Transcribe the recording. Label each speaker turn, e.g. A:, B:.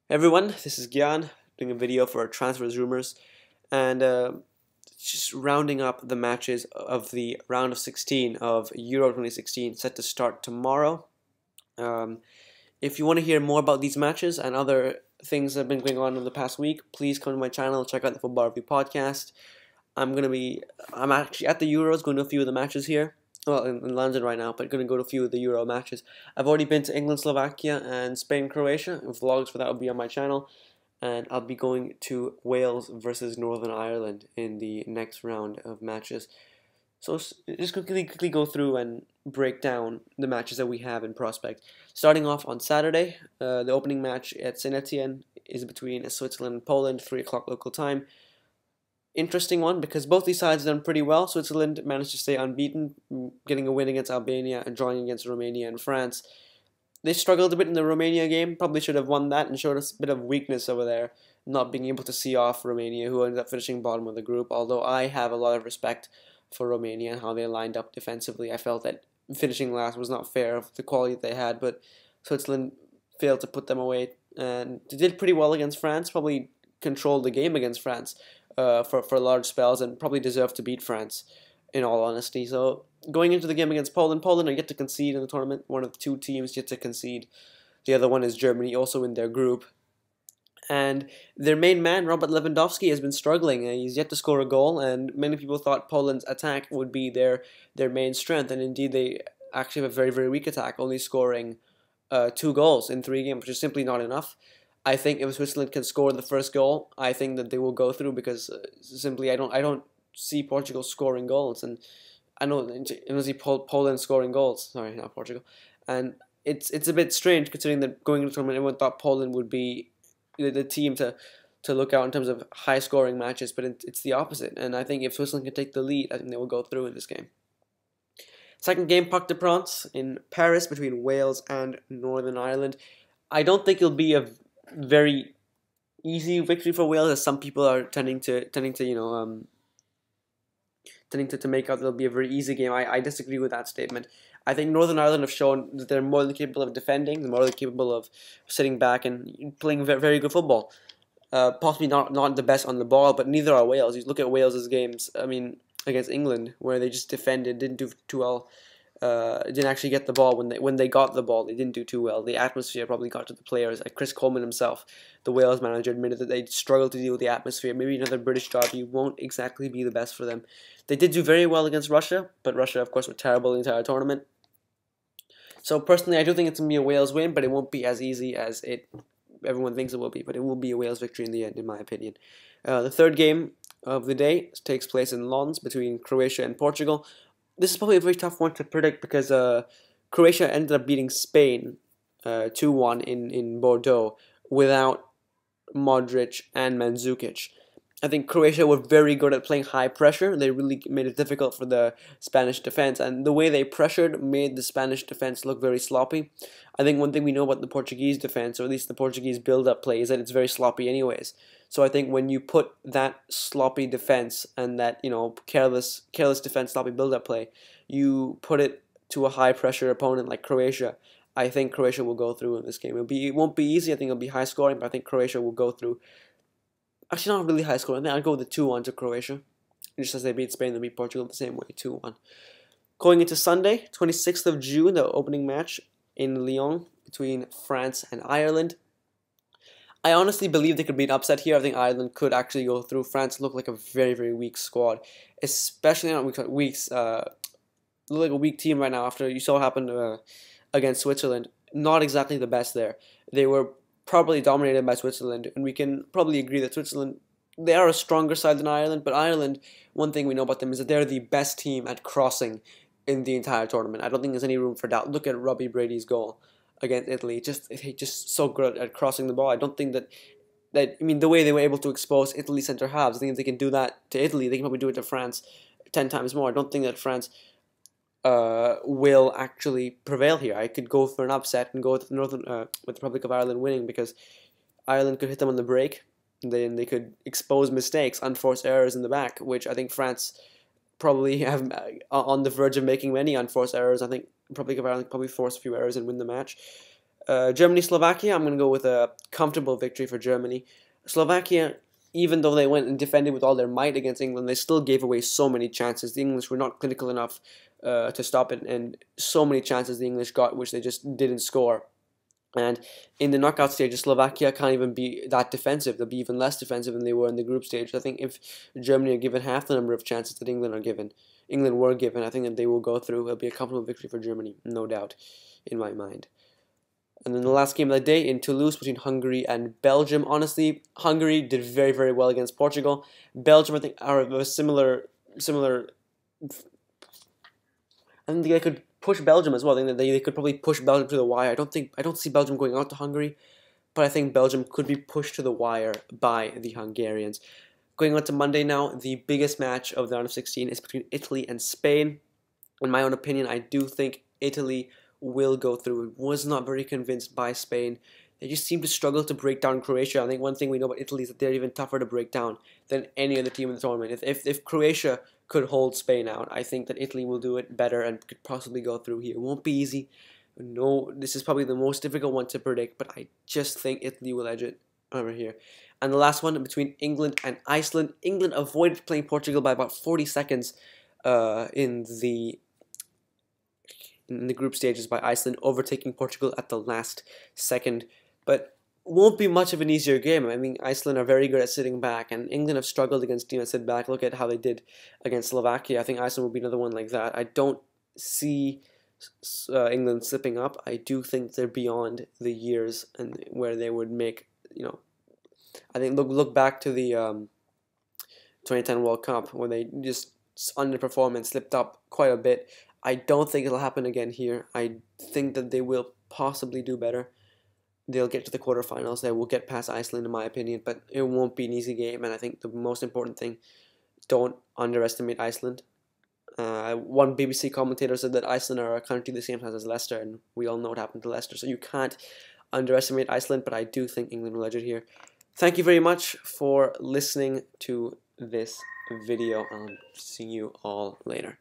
A: Hey everyone, this is Gian doing a video for transfers rumors and just rounding up the matches of the round of 16 of Euro 2016 set to start tomorrow. Um, if you want to hear more about these matches and other things that have been going on in the past week, please come to my channel, check out the Football Review podcast. I'm actually at the Euros, going to a few of the matches here. Well, in London right now, but going to go to a few of the Euro matches. I've already been to England, Slovakia, and Spain, Croatia. Vlogs for that will be on my channel, and I'll be going to Wales versus Northern Ireland in the next round of matches. So just quickly go through and break down the matches that we have in prospect. Starting off on Saturday, the opening match at Saint Etienne is between Switzerland and Poland, 3 o'clock local time. Interesting one because both these sides have done pretty well. Switzerland managed to stay unbeaten, getting a win against Albania and drawing against Romania and France. They struggled a bit in the Romania game, probably should have won that and showed us a bit of weakness over there, not being able to see off Romania, who ended up finishing bottom of the group. Although I have a lot of respect for Romania and how they lined up defensively. I felt that finishing last was not fair of the quality they had, but Switzerland failed to put them away. And they did pretty well against France, probably controlled the game against France for large spells and probably deserved to beat France, in all honesty. So going into the game against Poland are yet to concede in the tournament. One of the two teams yet to concede. The other one is Germany, also in their group. And their main man, Robert Lewandowski, has been struggling. He's yet to score a goal, and many people thought Poland's attack would be their main strength. And indeed, they actually have a very, very weak attack, only scoring 2 goals in 3 games, which is simply not enough. I think if Switzerland can score the first goal, I think that they will go through because simply I don't see Portugal scoring goals, and I don't see Poland scoring goals. Sorry, not Portugal, and it's a bit strange considering that going into the tournament everyone thought Poland would be the team to look out in terms of high scoring matches, but it's the opposite. And I think if Switzerland can take the lead, I think they will go through in this game. Second game, Parc des Princes in Paris between Wales and Northern Ireland. I don't think it'll be a very easy victory for Wales, as some people are tending to make out that it'll be a very easy game. I disagree with that statement. I think Northern Ireland have shown that they're more than capable of defending, they're more than capable of sitting back and playing very good football. Possibly not the best on the ball, but neither are Wales. You look at Wales's games. I mean, against England, where they just defended, didn't do too well. Didn't actually get the ball when they got the ball. They didn't do too well. The atmosphere probably got to the players. Like Chris Coleman himself, the Wales manager, admitted that they struggled to deal with the atmosphere. Maybe another British derby won't exactly be the best for them. They did do very well against Russia, but Russia, of course, were terrible the entire tournament. So personally, I do think it's gonna be a Wales win, but it won't be as easy as everyone thinks it will be. But it will be a Wales victory in the end, in my opinion. The third game of the day takes place in Lens between Croatia and Portugal. This is probably a very tough one to predict because Croatia ended up beating Spain 2-1 in Bordeaux without Modric and Mandzukic. I think Croatia were very good at playing high pressure. They really made it difficult for the Spanish defense, and the way they pressured made the Spanish defense look very sloppy. I think one thing we know about the Portuguese defense, or at least the Portuguese build-up play, is that it's very sloppy anyways. So I think when you put that sloppy defense and that careless defense, sloppy build-up play, you put it to a high-pressure opponent like Croatia. I think Croatia will go through in this game. It won't be easy. I think it'll be high scoring, but I think Croatia will go through. Actually, not really high scoring. I think I'll go with the 2-1 to Croatia. Just as they beat Spain, they beat Portugal the same way, 2-1. Going into Sunday, 26th of June, the opening match in Lyon between France and Ireland. I honestly believe they could be an upset here. I think Ireland could actually go through. France look like a very, very weak squad, especially not weeks. Look like a weak team right now after you saw what happened against Switzerland. Not exactly the best there. They were probably dominated by Switzerland, and we can probably agree that Switzerland, they are a stronger side than Ireland, but Ireland, one thing we know about them is that they're the best team at crossing in the entire tournament. I don't think there's any room for doubt. Look at Robbie Brady's goal against Italy. Just so good at crossing the ball. I don't think that I mean, the way they were able to expose Italy centre halves, I think if they can do that to Italy, they can probably do it to France 10 times more. I don't think that France will actually prevail here. I could go for an upset and go with the Republic of Ireland winning, because Ireland could hit them on the break. Then they could expose mistakes, unforced errors in the back, which I think France probably have on the verge of making many unforced errors. I think Republic of Ireland could probably force a few errors and win the match. Germany, Slovakia, I'm going to go with a comfortable victory for Germany. Slovakia, even though they went and defended with all their might against England, they still gave away so many chances. The English were not clinical enough to stop it, and so many chances the English got, which they just didn't score. And in the knockout stage, Slovakia can't even be that defensive. They'll be even less defensive than they were in the group stage. I think if Germany are given half the number of chances that England were given, I think that they will go through. It'll be a comfortable victory for Germany, no doubt, in my mind. And then the last game of the day in Toulouse between Hungary and Belgium. Honestly, Hungary did very, very well against Portugal. Belgium, I think, are of a similar. I think they could push Belgium as well. I think that they could probably push Belgium to the wire. I don't see Belgium going out to Hungary, but I think Belgium could be pushed to the wire by the Hungarians. Going on to Monday now, the biggest match of the round of 16 is between Italy and Spain. In my own opinion, I do think Italy will go through. Was not very convinced by Spain. They just seem to struggle to break down Croatia. I think one thing we know about Italy is that they're even tougher to break down than any other team in the tournament. If Croatia could hold Spain out, I think that Italy will do it better and could possibly go through here. It won't be easy. No, this is probably the most difficult one to predict, but I just think Italy will edge it over here. And the last one between England and Iceland. England avoided playing Portugal by about 40 seconds in the group stages by Iceland, overtaking Portugal at the last second. But won't be much of an easier game. I mean, Iceland are very good at sitting back, and England have struggled against teams that sit back. Look at how they did against Slovakia. I think Iceland will be another one like that. I don't see England slipping up. I do think they're beyond the years and where they would make, I think look back to the 2010 World Cup where they just underperformed and slipped up quite a bit. I don't think it'll happen again here. I think that they will possibly do better. They'll get to the quarterfinals. They will get past Iceland, in my opinion, but it won't be an easy game. And I think the most important thing, don't underestimate Iceland. One BBC commentator said that Iceland are a country the same size as Leicester, and we all know what happened to Leicester. So you can't underestimate Iceland, but I do think England will edge it here. Thank you very much for listening to this video. I'll see you all later.